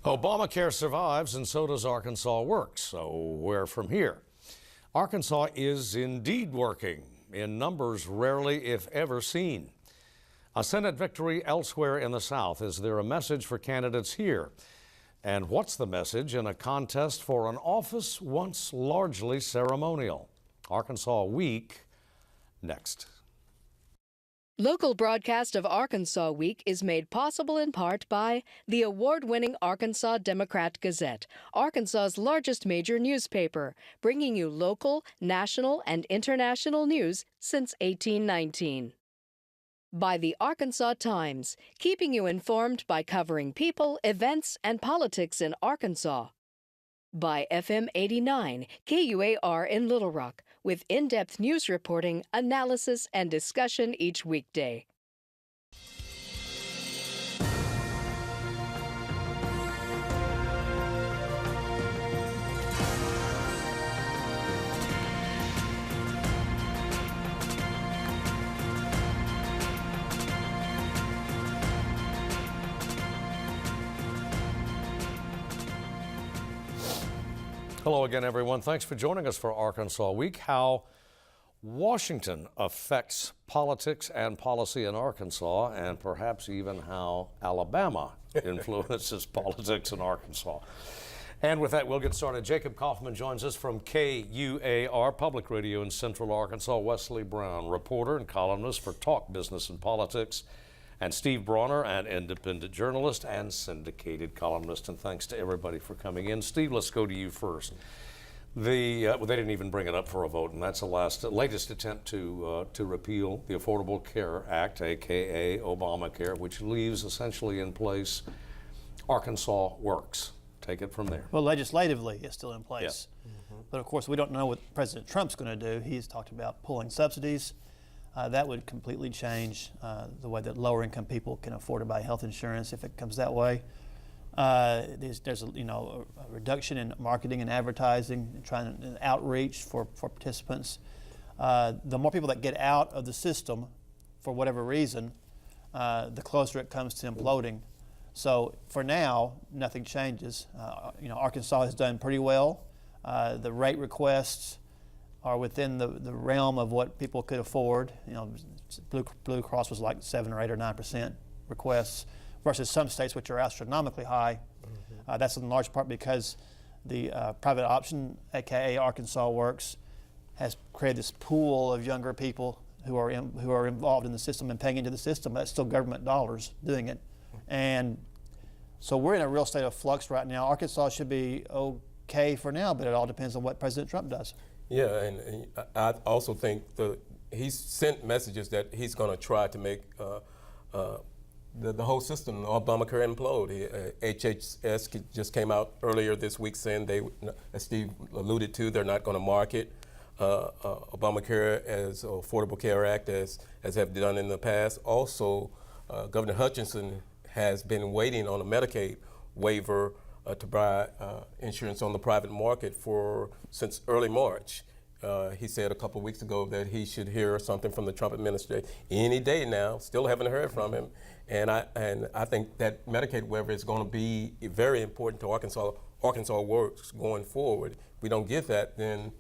Obamacare survives, and so does Arkansas Works. So where from here? Arkansas is indeed working in numbers rarely, if ever, seen. A Senate victory elsewhere in the South. Is there a message for candidates here? And what's the message in a contest for an office once largely ceremonial? Arkansas Week, next. Local broadcast of Arkansas Week is made possible in part by the award-winning Arkansas Democrat-Gazette, Arkansas's largest major newspaper, bringing you local, national, and international news since 1819. By the Arkansas Times, keeping you informed by covering people, events, and politics in Arkansas. By FM 89, KUAR in Little Rock, with in-depth news reporting, analysis, and discussion each weekday. Hello again, everyone. Thanks for joining us for Arkansas Week. How Washington affects politics and policy in Arkansas, and perhaps even how Alabama influences politics in Arkansas. And with that, we'll get started. Jacob Kaufman joins us from KUAR Public Radio in Central Arkansas. Wesley Brown, reporter and columnist for Talk Business and Politics. And Steve Bronner, an independent journalist and syndicated columnist. And thanks to everybody for coming in. Steve, let's go to you first. They didn't even bring it up for a vote, and that's the latest attempt to repeal the Affordable Care Act, aka Obamacare, which leaves essentially in place Arkansas Works. Take it from there. Well, legislatively, it's still in place. Yeah. But of course, we don't know what President Trump's going to do. He's talked about pulling subsidies. That would completely change the way that lower-income people can afford to buy health insurance if it comes that way. There's a reduction in marketing and advertising, and outreach for participants. The more people that get out of the system for whatever reason, the closer it comes to imploding. So for now, nothing changes. Arkansas has done pretty well. The rate requests are within the realm of what people could afford. Blue Cross was like 7 or 8 or 9% requests versus some states which are astronomically high. That's in large part because the private option, aka Arkansas Works, has created this pool of younger people who are involved in the system and paying into the system. That's still government dollars doing it. And so we're in a real state of flux right now. Arkansas should be okay for now, but it all depends on what President Trump does. Yeah, and I also think he's sent messages that he's going to try to make the whole system, Obamacare, implode. HHS just came out earlier this week saying they, as Steve alluded to, they're not going to market Obamacare as Affordable Care Act as have done in the past. Also, Governor Hutchinson has been waiting on a Medicaid waiver to buy insurance on the private market since early March. He said a couple of weeks ago that he should hear something from the Trump administration any day now. Still haven't heard from him, and I think that Medicaid waiver is going to be very important to Arkansas Works going forward. If we don't get that, then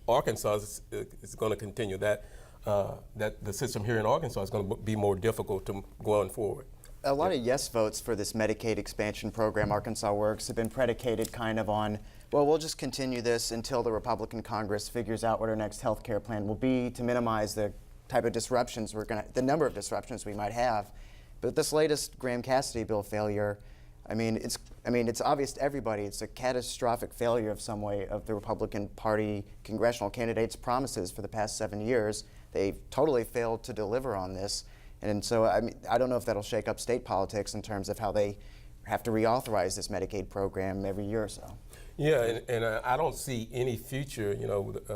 Arkansas is going to continue that the system here in Arkansas is going to be more difficult going forward. A lot of yes votes for this Medicaid expansion program, Arkansas Works, have been predicated kind of on, well, we'll just continue this until the Republican Congress figures out what our next health care plan will be to minimize the type of disruptions the number of disruptions we might have. But this latest Graham-Cassidy bill failure, it's obvious to everybody. It's a catastrophic failure of some way of the Republican Party congressional candidates' promises for the past 7 years. They've totally failed to deliver on this. And so, I don't know if that'll shake up state politics in terms of how they have to reauthorize this Medicaid program every year or so. Yeah, and I don't see any future.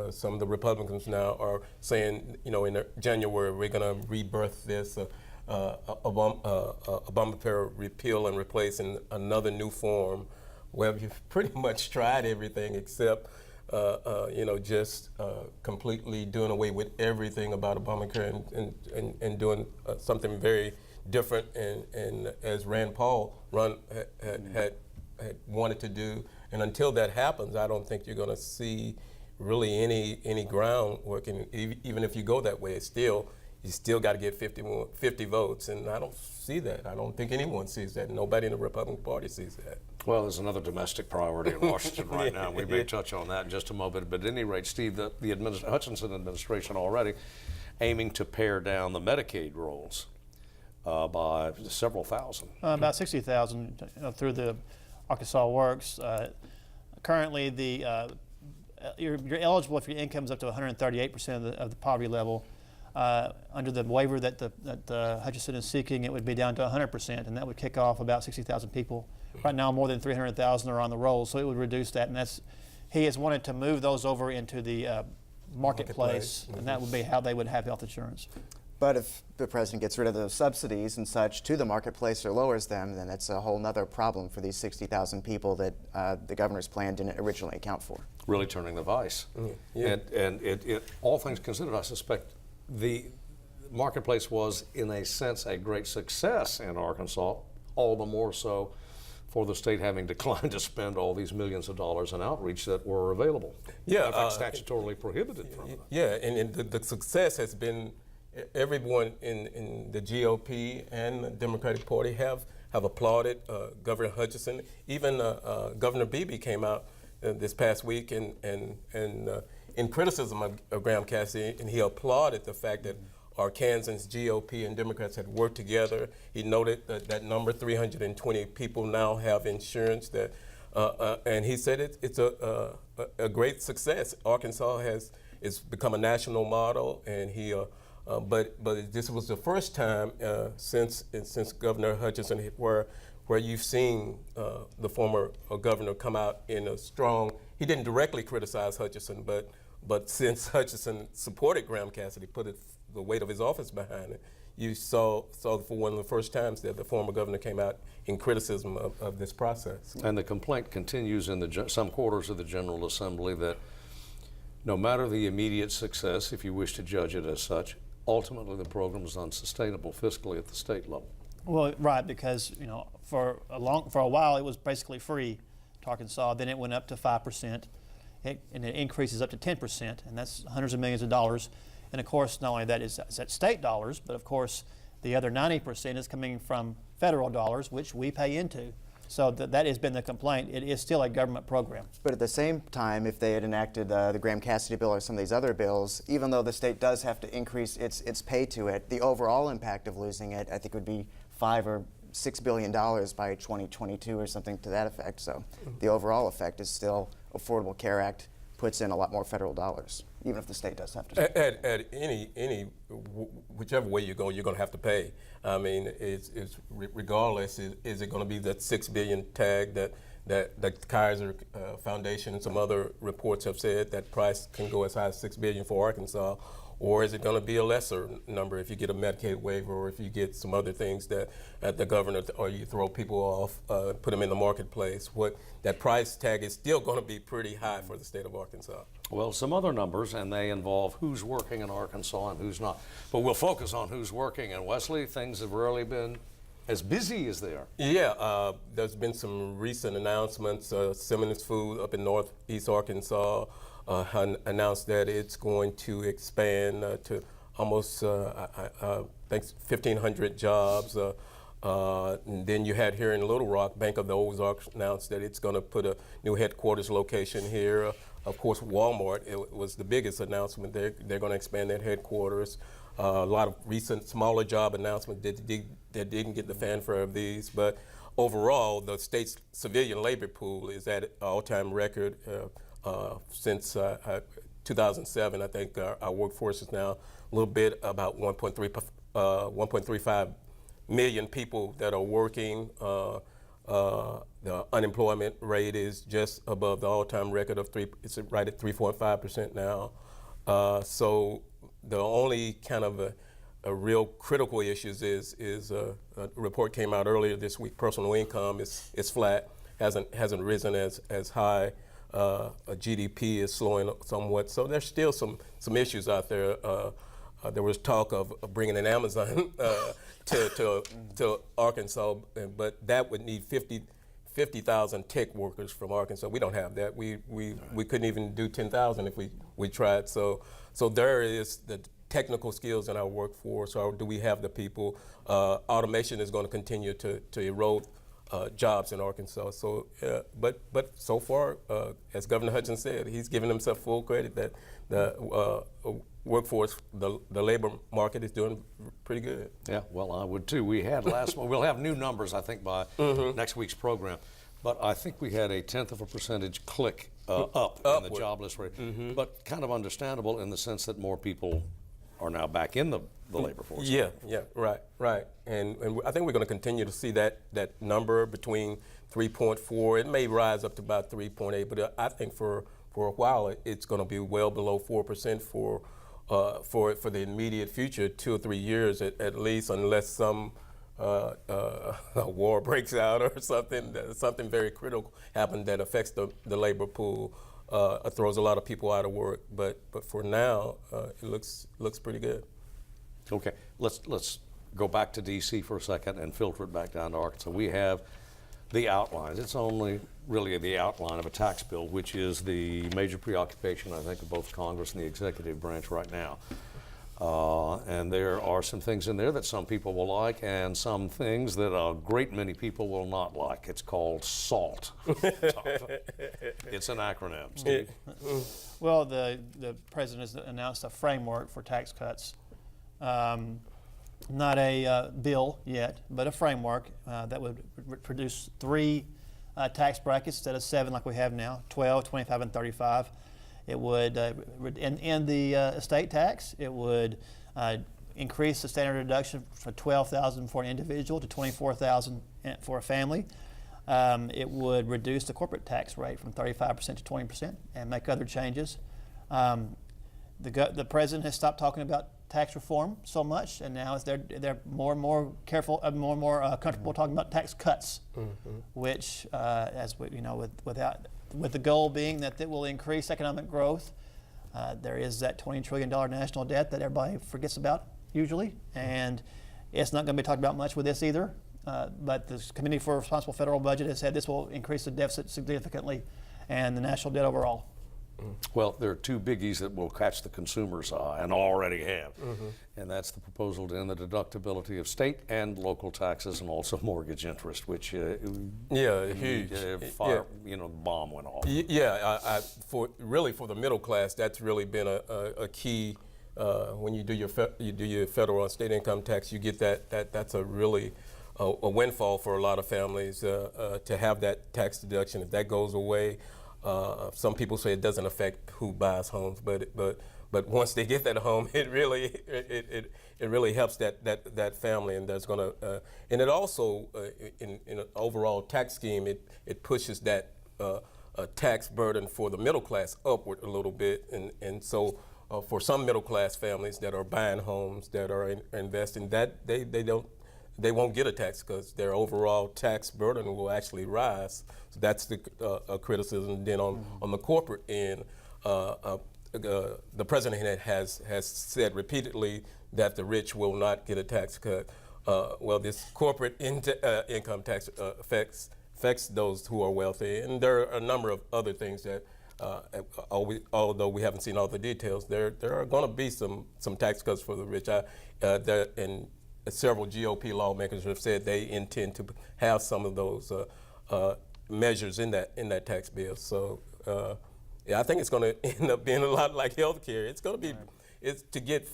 Some of the Republicans now are saying, in January we're going to rebirth this Obamacare repeal and replace in another new form. Well, you've pretty much tried everything except just completely doing away with everything about Obamacare and doing something very different, and as Rand Paul had wanted to do. And until that happens, I don't think you're going to see really any groundwork. And even if you go that way, you still got to get 50 votes, and I don't see that. I don't think anyone sees that. Nobody in the Republican Party sees that. Well, there's another domestic priority in Washington right now. We may touch on that in just a moment. But at any rate, Steve, the Hutchinson administration already aiming to pare down the Medicaid rolls by several thousand. About 60,000 through the Arkansas Works. Currently, you're eligible if your income is up to 138% of the poverty level. Under the waiver that Hutchinson is seeking, it would be down to 100%, and that would kick off about 60,000 people. Right now, more than 300,000 are on the roll, so it would reduce that. And he has wanted to move those over into the marketplace, and that would be how they would have health insurance. But if the president gets rid of those subsidies and such to the marketplace or lowers them, then that's a whole nother problem for these 60,000 people that the governor's plan didn't originally account for. Really turning the vice. Yeah. And it, all things considered, I suspect the marketplace was, in a sense, a great success in Arkansas, all the more so for the state having declined to spend all these millions of dollars in outreach that were available. Yeah, in fact, statutorily prohibited from it. Yeah, and the success has been everyone in the GOP and the Democratic Party have applauded Governor Hutchinson. Even Governor Beebe came out this past week and in criticism of Graham Cassidy, and he applauded the fact that Arkansans, GOP, and Democrats had worked together. He noted that number 320 people now have insurance. And he said it's a great success. Arkansas it's become a national model, and but this was the first time since Governor Hutchinson where you've seen the former governor come out in a strong. He didn't directly criticize Hutchinson, but since Hutchinson supported Graham Cassidy, put the weight of his office behind it, you saw for one of the first times that the former governor came out in criticism of this process. And the complaint continues in some quarters of the General Assembly that no matter the immediate success, if you wish to judge it as such, ultimately the program is unsustainable fiscally at the state level. Well, right, because for a while it was basically free to Arkansas. Then it went up to 5%, and it increases up to 10%, and that's hundreds of millions of dollars. And of course, not only that is that state dollars, but of course the other 90% is coming from federal dollars, which we pay into. So that has been the complaint. It is still a government program. But at the same time, if they had enacted the Graham Cassidy bill or some of these other bills, even though the state does have to increase its pay to it, the overall impact of losing it, I think, would be $5 or $6 billion by 2022 or something to that effect. So the overall effect is still Affordable Care Act puts in a lot more federal dollars, even if the state does have to. At whichever way you go, you're going to have to pay. I mean, it's regardless. Is it going to be that $6 billion tag that the Kaiser Foundation and some other reports have said that price can go as high as $6 billion for Arkansas, or is it going to be a lesser number if you get a Medicaid waiver or if you get some other things that the governor, or you throw people off, put them in the marketplace? That price tag is still going to be pretty high for the state of Arkansas. Well, some other numbers, and they involve who's working in Arkansas and who's not. But we'll focus on who's working. And Wesley, things have rarely been as busy as they are. Yeah, there's been some recent announcements. Simmons Food up in northeast Arkansas announced that it's going to expand to almost, I think, 1,500 jobs. And then you had here in Little Rock, Bank of the Ozarks announced that it's going to put a new headquarters location here. Of course, Walmart, it was the biggest announcement. They're going to expand their headquarters. A lot of recent smaller job announcements that didn't get the fanfare of these. But overall, the state's civilian labor pool is at an all-time record. Since 2007, I think our workforce is now a little bit about 1.35 million people that are working. The unemployment rate is just above the all-time record of it's right at 3.5% now. So the only kind of a real critical issues is a report came out earlier this week. Personal income is flat, hasn't risen as high. GDP is slowing somewhat, so there's still some issues out there. there was talk of bringing an Amazon to Arkansas, but that would need 50,000 tech workers from Arkansas. We don't have that. We couldn't even do 10,000 if we tried. So there is the technical skills in our workforce, or do we have the people? Automation is going to continue to erode jobs in Arkansas. So, but so far, as Governor Hutchins said, he's given himself full credit that the workforce, the labor market is doing pretty good. Yeah, well, I would too. We had last month, we'll have new numbers, I think, by next week's program. But I think we had a 1/10% click up in the jobless rate. But kind of understandable in the sense that more people are now back in the labor force. Yeah, right. And I think we're going to continue to see that number between 3.4. It may rise up to about 3.8, but I think for a while it's going to be well below 4% for the immediate future, 2 or 3 years at least, unless some a war breaks out or something very critical happens that affects the labor pool, throws a lot of people out of work. But for now, it looks pretty good. Okay, let's go back to D.C. for a second and filter it back down to Arkansas. We have the outlines. It's only really the outline of a tax bill, which is the major preoccupation, I think, of both Congress and the executive branch right now. And there are some things in there that some people will like and some things that a great many people will not like. It's called SALT. It's an acronym, Steve. Well, the president has announced a framework for tax cuts. Not a bill yet, but a framework that would produce 3 tax brackets instead of 7 like we have now, 12, 25, and 35. It would, in the estate tax, it would increase the standard deduction from $12,000 for an individual to $24,000 for a family. It would reduce the corporate tax rate from 35% to 20% and make other changes. The president has stopped talking about tax reform so much, and now they're more and more careful, more and more comfortable talking about tax cuts, which, as we, with the goal being that it will increase economic growth. There is that $20 trillion national debt that everybody forgets about usually, and it's not going to be talked about much with this either. But the Committee for Responsible Federal Budget has said this will increase the deficit significantly and the national debt overall. Well, there are 2 biggies that will catch the consumer's eye and already have. And that's the proposal to end the deductibility of state and local taxes and also mortgage interest, which huge. Bomb went off. For the middle class, that's really been a key. When you do your federal and state income tax, you get that's a really a windfall for a lot of families to have that tax deduction. If that goes away, some people say it doesn't affect who buys homes, but once they get that home, it really helps that family, and there's gonna and it also in an overall tax scheme, it pushes that tax burden for the middle class upward a little bit, and so for some middle class families that are buying homes, that are investing, that they won't get a tax because their overall tax burden will actually rise. So that's the criticism. Then on the corporate end, the president has said repeatedly that the rich will not get a tax cut. Well, this corporate income tax affects those who are wealthy, and there are a number of other things that, although we haven't seen all the details, there are going to be some tax cuts for the rich. And several GOP lawmakers have said they intend to have some of those measures in that tax bill. So I think it's going to end up being a lot like health care. It's going to be it's to get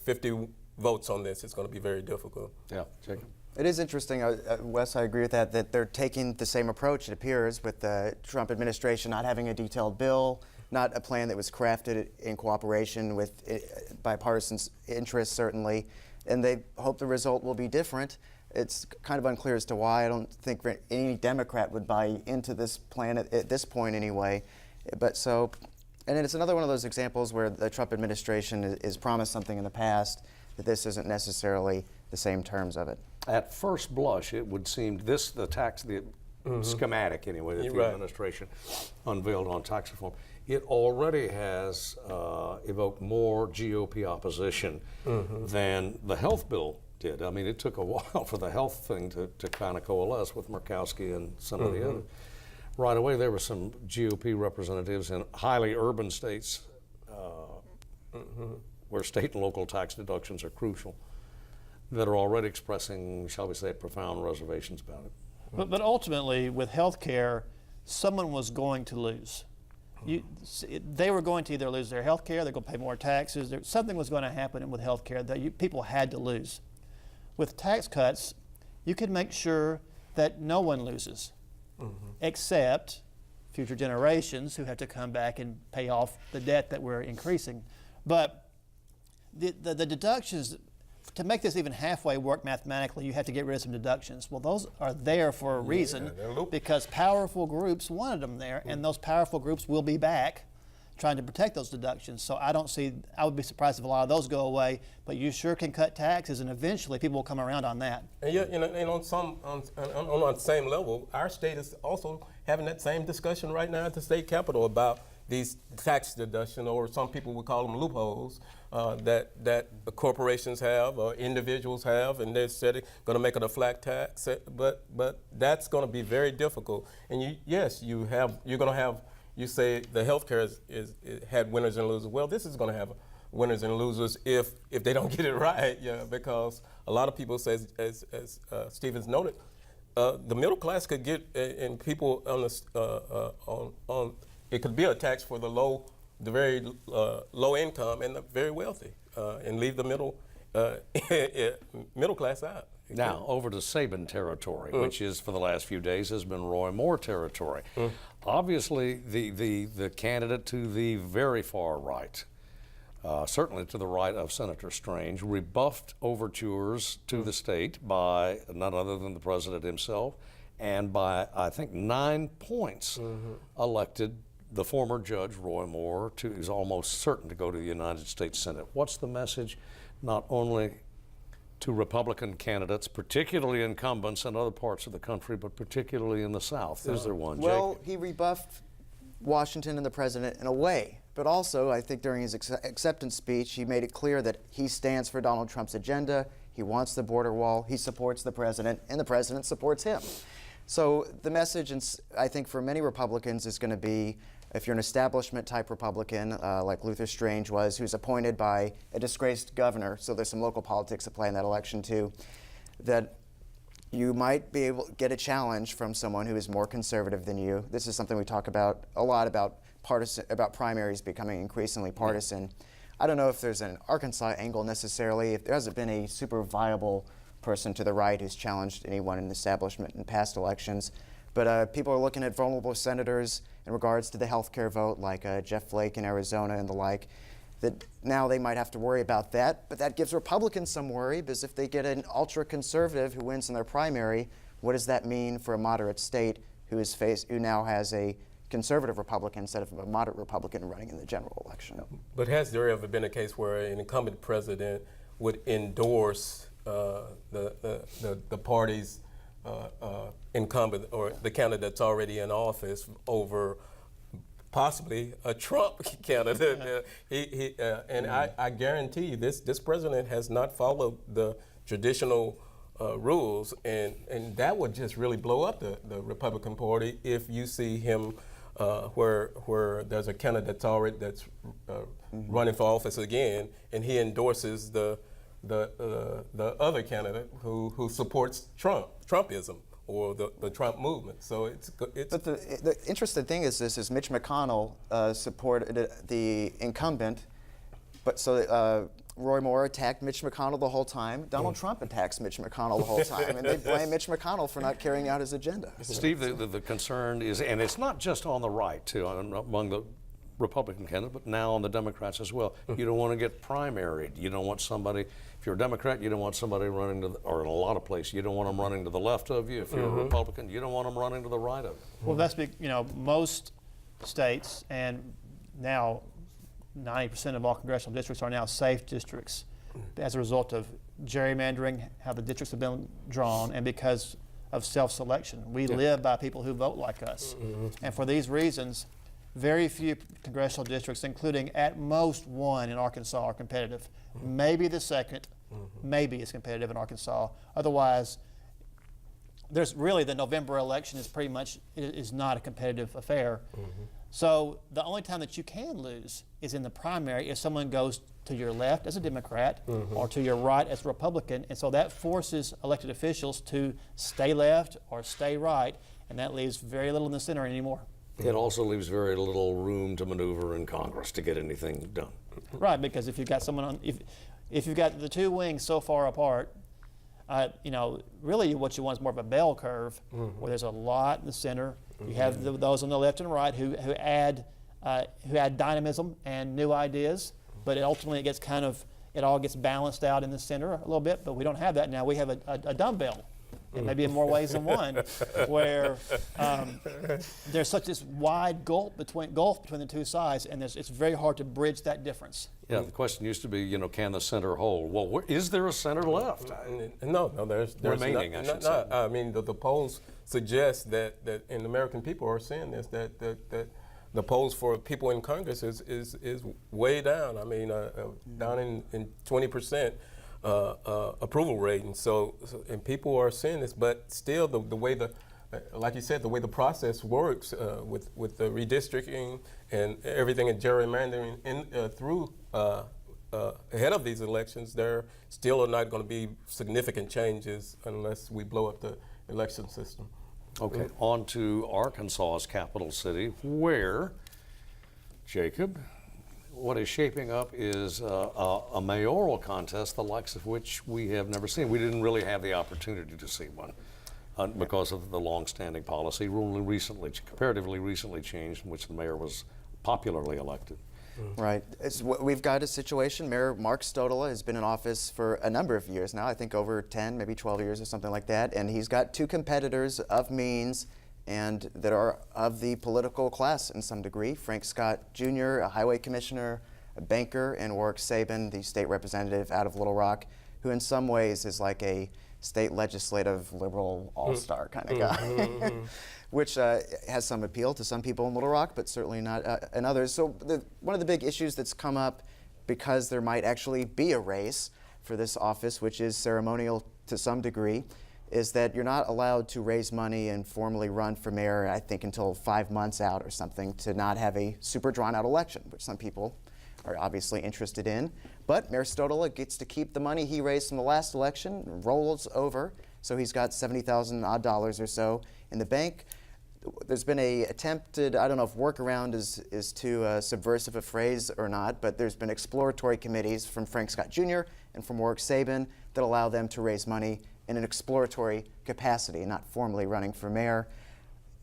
50 votes on this. It's going to be very difficult. Yeah, Jacob. It is interesting, Wes, I agree with that they're taking the same approach, it appears, with the Trump administration not having a detailed bill, not a plan that was crafted in cooperation with bipartisan interests, certainly, and they hope the result will be different. It's kind of unclear as to why. I don't think any Democrat would buy into this plan at this point anyway. And it's another one of those examples where the Trump administration has promised something in the past that this isn't necessarily the same terms of it. At first blush, it would seem the schematic anyway, that You're the right. administration unveiled on tax reform, it already has evoked more GOP opposition than the health bill did. I mean, it took a while for the health thing to kind of coalesce with Murkowski and some of the others. Right away, there were some GOP representatives in highly urban states where state and local tax deductions are crucial that are already expressing, shall we say, profound reservations about it. But ultimately, with health care, someone was going to lose. They were going to either lose their health care, they're going to pay more taxes, something was going to happen with health care that people had to lose. With tax cuts, you could make sure that no one loses, except future generations who have to come back and pay off the debt that we're increasing. But the deductions, to make this even halfway work mathematically, you have to get rid of some deductions. Well, those are there for a reason because powerful groups wanted them there, and those powerful groups will be back trying to protect those deductions. So I would be surprised if a lot of those go away, but you sure can cut taxes, and eventually people will come around on that. And yet, and on the same level, our state is also having that same discussion right now at the state capitol about these tax deductions, or some people would call them loopholes, that corporations have or individuals have, and they're going to make it a flat tax. But that's going to be very difficult. And you're going to have. You say the healthcare is had winners and losers. Well, this is going to have winners and losers if they don't get it right. Yeah, because a lot of people say, as Stevens noted, the middle class could get, and people on the it could be a tax for the very low income and the very wealthy, and leave the middle class out. Now, over to Sabin territory, which is, for the last few days, has been Roy Moore territory. Obviously, the candidate to the very far right, certainly to the right of Senator Strange, rebuffed overtures to the state by none other than the president himself, and by, I think, 9 points, elected the former judge, Roy Moore, who's almost certain to go to the United States Senate. What's the message, not only to Republican candidates, particularly incumbents in other parts of the country, but particularly in the South? Is there one, Well, Jake? he rebuffed Washington and the president in a way, but also I think during his acceptance speech, he made it clear that he stands for Donald Trump's agenda. He wants the border wall. He supports the president, and the president supports him. So the message, I think, for many Republicans is going to be, if you're an establishment type Republican, like Luther Strange was, who's appointed by a disgraced governor, so there's some local politics at play in that election too, that you might be able to get a challenge from someone who is more conservative than you. This is something we talk about a lot, about primaries becoming increasingly partisan. I don't know if there's an Arkansas angle necessarily. If there hasn't been a super viable person to the right who's challenged anyone in the establishment in past elections. But people are looking at vulnerable senators in regards to the health care vote, like Jeff Flake in Arizona and the like, that now they might have to worry about that. But that gives Republicans some worry, because if they get an ultra-conservative who wins in their primary, what does that mean for a moderate state who now has a conservative Republican instead of a moderate Republican running in the general election? But has there ever been a case where an incumbent president would endorse the party's incumbent or the candidate that's already in office over possibly a Trump candidate? I guarantee you this president has not followed the traditional rules, and that would just really blow up the Republican Party if you see him where there's a candidate that's running for office again, and he endorses the other candidate who supports Trumpism or the Trump movement. So it's. But the interesting thing is Mitch McConnell supported the incumbent, but so Roy Moore attacked Mitch McConnell the whole time. Donald Trump attacks Mitch McConnell the whole time, and they blame Mitch McConnell for not carrying out his agenda. Steve, the concern is, and it's not just on the right too, among the Republican candidate, but now on the Democrats as well. You don't want to get primaried. You don't want somebody, if you're a Democrat, you don't want somebody running to, or in a lot of places, you don't want them running to the left of you. If you're a Republican, you don't want them running to the right of you. Well, that's big. Most states, and now 90% of all congressional districts are now safe districts as a result of gerrymandering, how the districts have been drawn, and because of self-selection. We live by people who vote like us. And for these reasons, very few congressional districts, including at most one in Arkansas, are competitive. Maybe the second, maybe is competitive in Arkansas. Otherwise, there's really the November election is pretty much is not a competitive affair. So the only time that you can lose is in the primary if someone goes to your left as a Democrat or to your right as a Republican, and so that forces elected officials to stay left or stay right, and that leaves very little in the center anymore. It also leaves very little room to maneuver in Congress to get anything done. Right, because if you've got someone on, if you've got the two wings so far apart, really what you want is more of a bell curve where there's a lot in the center. You have those on the left and right who add dynamism and new ideas, but ultimately it all gets balanced out in the center a little bit. But we don't have that now. We have a dumbbell, and maybe in more ways than one, where there's such this wide gulf between the two sides, and it's very hard to bridge that difference. Yeah, the question used to be, can the center hold? Well, is there a center left? No, there's remaining, not, I should say. I mean, the polls suggest that and American people are saying this, that the polls for people in Congress is way down. I mean, down in 20% approval rate, and people are saying this, but still the way like you said, the way the process works with the redistricting and everything and gerrymandering through ahead of these elections, there still are not going to be significant changes unless we blow up the election system. Okay, on to Arkansas's capital city, where, Jacob, what is shaping up is a mayoral contest, the likes of which we have never seen. We didn't really have the opportunity to see one because of the long-standing policy, comparatively recently changed, in which the mayor was popularly elected. Right. We've got a situation. Mayor Mark Stodola has been in office for a number of years now, I think over 10, maybe 12 years or something like that, and he's got two competitors of means and that are of the political class in some degree. Frank Scott Jr., a highway commissioner, a banker, and Warwick Sabin, the state representative out of Little Rock, who in some ways is like a state legislative liberal all-star kind of guy, which has some appeal to some people in Little Rock, but certainly not in others. So one of the big issues that's come up, because there might actually be a race for this office, which is ceremonial to some degree, is that you're not allowed to raise money and formally run for mayor, I think, until 5 months out or something, to not have a super drawn-out election, which some people are obviously interested in. But Mayor Stodola gets to keep the money he raised from the last election, rolls over, so he's got $70,000 odd or so in the bank. There's been a attempted, I don't know if workaround is too subversive a phrase or not, but there's been exploratory committees from Frank Scott Jr. and from Warwick Sabin that allow them to raise money in an exploratory capacity, not formally running for mayor.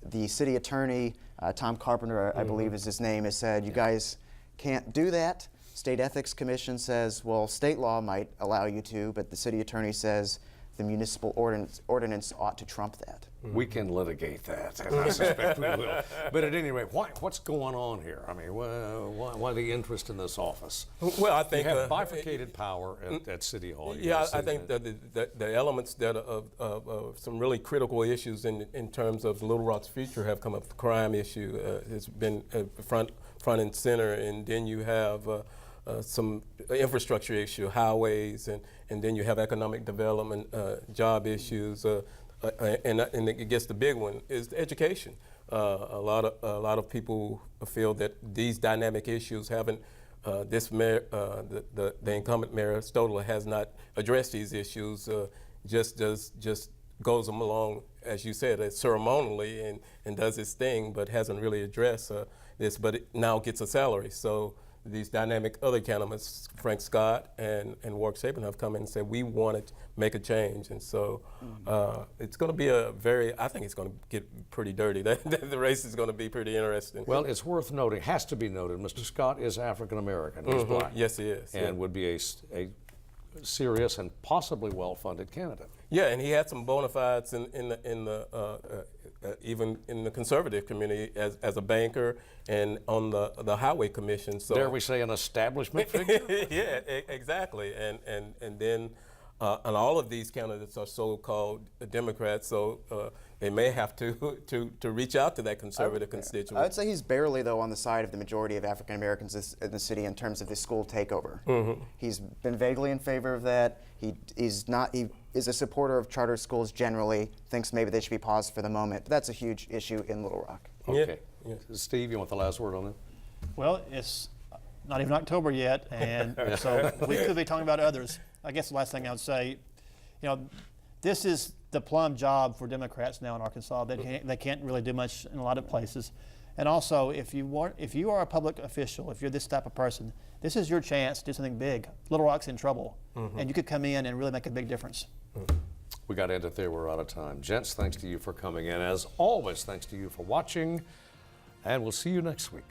The city attorney, Tom Carpenter, I believe is his name, has said, you guys can't do that. State Ethics Commission says, well, state law might allow you to, but the city attorney says the municipal ordinance ought to trump that. We can litigate that, and I suspect we will. But at any rate, what's going on here? I mean, why the interest in this office? Well, I think you have bifurcated power at City Hall. I think the elements that of some really critical issues in terms of Little Rock's future have come up. The crime issue has been front and center, and then you have some infrastructure issue, highways, and then you have economic development, job issues, and I guess the big one is education. A lot of people feel that these dynamic issues haven't. This mayor, the incumbent mayor Stodola, has not addressed these issues. Just goes along, as you said, ceremonially and does his thing, but hasn't really addressed this. But it now gets a salary, so these dynamic other candidates, Frank Scott and Warwick Sabin, have come in and said, we want to make a change. And so it's going to be I think it's going to get pretty dirty. The race is going to be pretty interesting. Well, it's worth noting, has to be noted, Mr. Scott is African-American. He's black. Yes, he is. And would be a serious and possibly well-funded candidate. Yeah, and he had some bona fides even in the conservative community as a banker and on the highway commission. So dare we say an establishment figure? Yeah, exactly. And then And all of these candidates are so-called Democrats, so they may have to reach out to that conservative constituent. I would say he's barely, though, on the side of the majority of African Americans in the city in terms of the school takeover. He's been vaguely in favor of that. He is a supporter of charter schools generally, thinks maybe they should be paused for the moment. But that's a huge issue in Little Rock. Okay. Steve, you want the last word on that? Well, it's not even October yet, and so we could be talking about others. I guess the last thing I would say, this is the plum job for Democrats now in Arkansas. They can't really do much in a lot of places. And also, if you are a public official, if you're this type of person, this is your chance to do something big. Little Rock's in trouble, and you could come in and really make a big difference. We got to end it there. We're out of time. Gents, thanks to you for coming in. As always, thanks to you for watching, and we'll see you next week.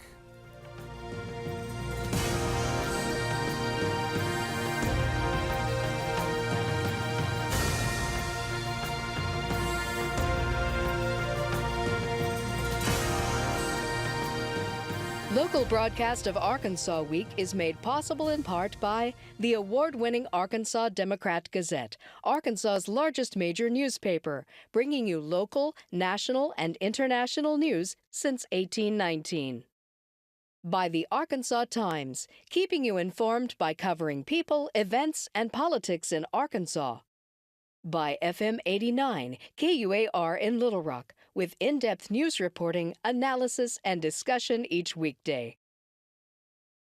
Local broadcast of Arkansas Week is made possible in part by the award-winning Arkansas Democrat-Gazette, Arkansas's largest major newspaper, bringing you local, national, and international news since 1819. By the Arkansas Times, keeping you informed by covering people, events, and politics in Arkansas. By FM 89, KUAR in Little Rock, with in-depth news reporting, analysis, and discussion each weekday.